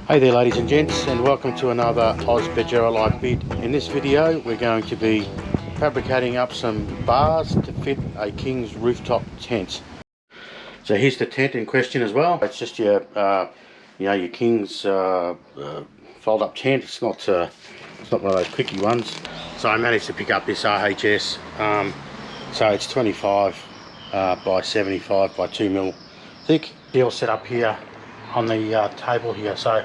Hey there ladies and gents, and welcome to another Oz Pajero Live vid. In this video we're going to be fabricating up some bars to fit a King's rooftop tent. So here's the tent in question as well. It's just your your King's fold up tent. It's not one of those quickie ones. So I managed to pick up this RHS. So it's 25 by 75 by 2mm thick. Deal set up here on the table here. So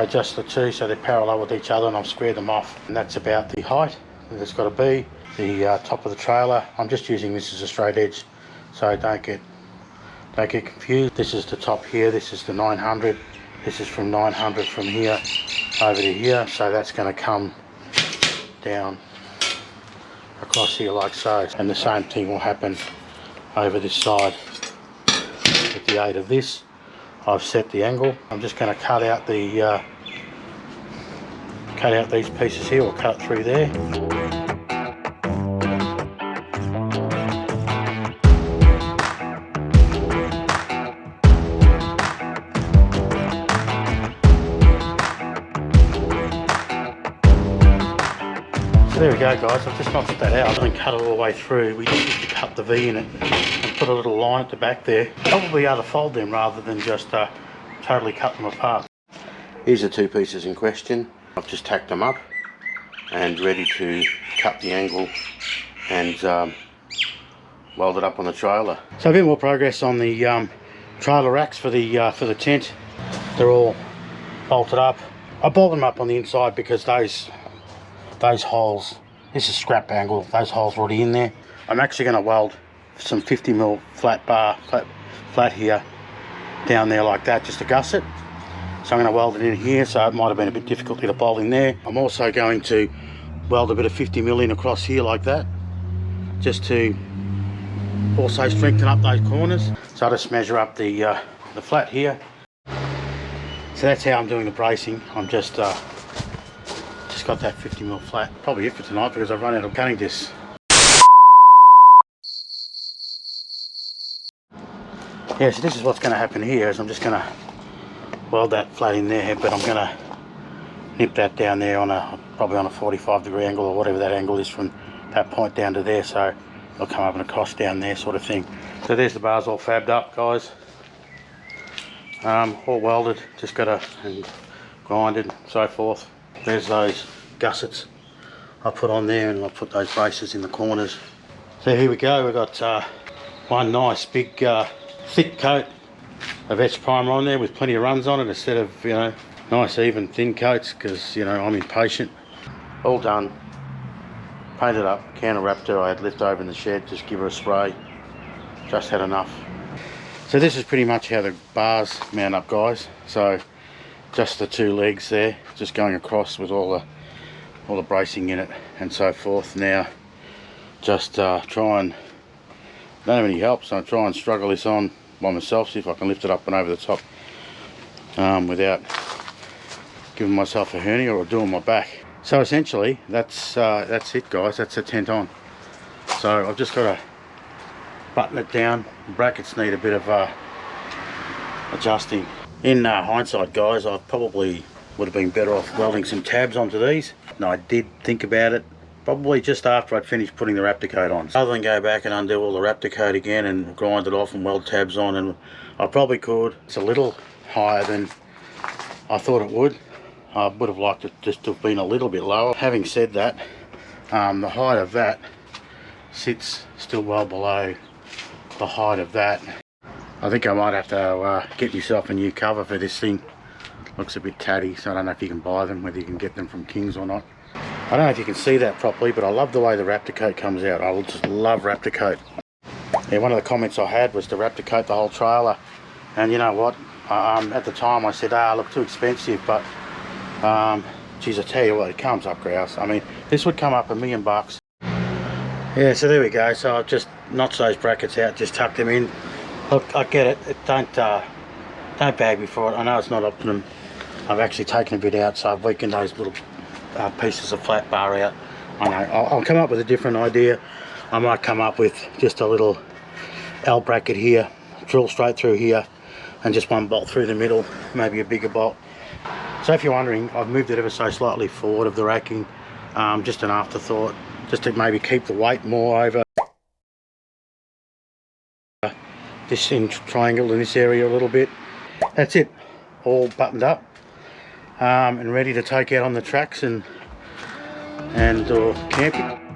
just the two, so they're parallel with each other, and I've squared them off, and that's about the height that it's got to be. The top of the trailer, I'm just using this as a straight edge, so don't get confused. This is the top here, this is the 900, this is from 900 from here over to here, so that's going to come down across here like so, and the same thing will happen over this side. With the aid of this, I've set the angle. I'm just going to cut out the these pieces here, or cut through there. So there we go guys, I've just knocked that out and cut it all the way through. We used to cut the V in it and put a little line at the back there. Probably able to fold them rather than just totally cut them apart. Here's the two pieces in question. I've just tacked them up and ready to cut the angle and weld it up on the trailer. So a bit more progress on the trailer racks for the tent. They're all bolted up. I bolted them up on the inside because those holes, this is scrap angle, those holes are already in there. I'm actually going to weld some 50mm flat bar, flat here, down there like that, just to guss it. So I'm going to weld it in here, so it might have been a bit difficult to get a bolt in there. I'm also going to weld a bit of 50mm in across here like that, just to also strengthen up those corners. So I'll just measure up the flat here. So that's how I'm doing the bracing. I'm just got that 50mm flat. Probably it for tonight because I've run out of cutting discs. Yeah, so this is what's going to happen here, is I'm just going to weld that flat in there, but I'm going to nip that down there on probably on a 45-degree angle, or whatever that angle is from that point down to there, so it'll come up and across down there sort of thing. So there's the bars all fabbed up guys, all welded, just got to grinded and so forth. There's those gussets I put on there, and I'll put those braces in the corners. So here we go, we've got one nice big thick coat of etched primer on there with plenty of runs on it, instead of nice even thin coats, because I'm impatient. All done, painted up. Can of Raptor I had left over in the shed, just give her a spray, just had enough. So this is pretty much how the bars mount up guys. So just the two legs there, just going across with all the bracing in it and so forth. Now just try and, don't have any help, so I'll try and struggle this on by myself, see if I can lift it up and over the top without giving myself a hernia or doing my back. So essentially that's it guys, that's the tent on. So I've just got to button it down. The brackets need a bit of adjusting. In hindsight guys, I probably would have been better off welding some tabs onto these. And I did think about it probably just after I'd finished putting the Raptor coat on. Rather than go back and undo all the Raptor coat again and grind it off and weld tabs on, and I probably could. It's a little higher than I thought it would. I would have liked it just to have been a little bit lower. Having said that, the height of that sits still well below the height of that. I think I might have to get myself a new cover for this thing. Looks a bit tatty, so I don't know if you can buy them, whether you can get them from King's or not. I don't know if you can see that properly, but I love the way the Raptor coat comes out. I just love Raptor coat. Yeah, one of the comments I had was to Raptor coat the whole trailer, and you know what? At the time I said, look, too expensive, but geez, I tell you what, it comes up grouse. I mean, this would come up $1 million. Yeah, so there we go. So I've just notched those brackets out, just tucked them in. Look, I get it. Don't bag me for it. I know it's not optimum. I've actually taken a bit out, so I've weakened those little pieces of flat bar out. I know, I'll come up with a different idea. I might come up with just a little L bracket here, drill straight through here, and just one bolt through the middle, maybe a bigger bolt. So if you're wondering, I've moved it ever so slightly forward of the racking, just an afterthought, just to maybe keep the weight more over this triangle in this area a little bit. That's it, all buttoned up and ready to take out on the tracks and camping.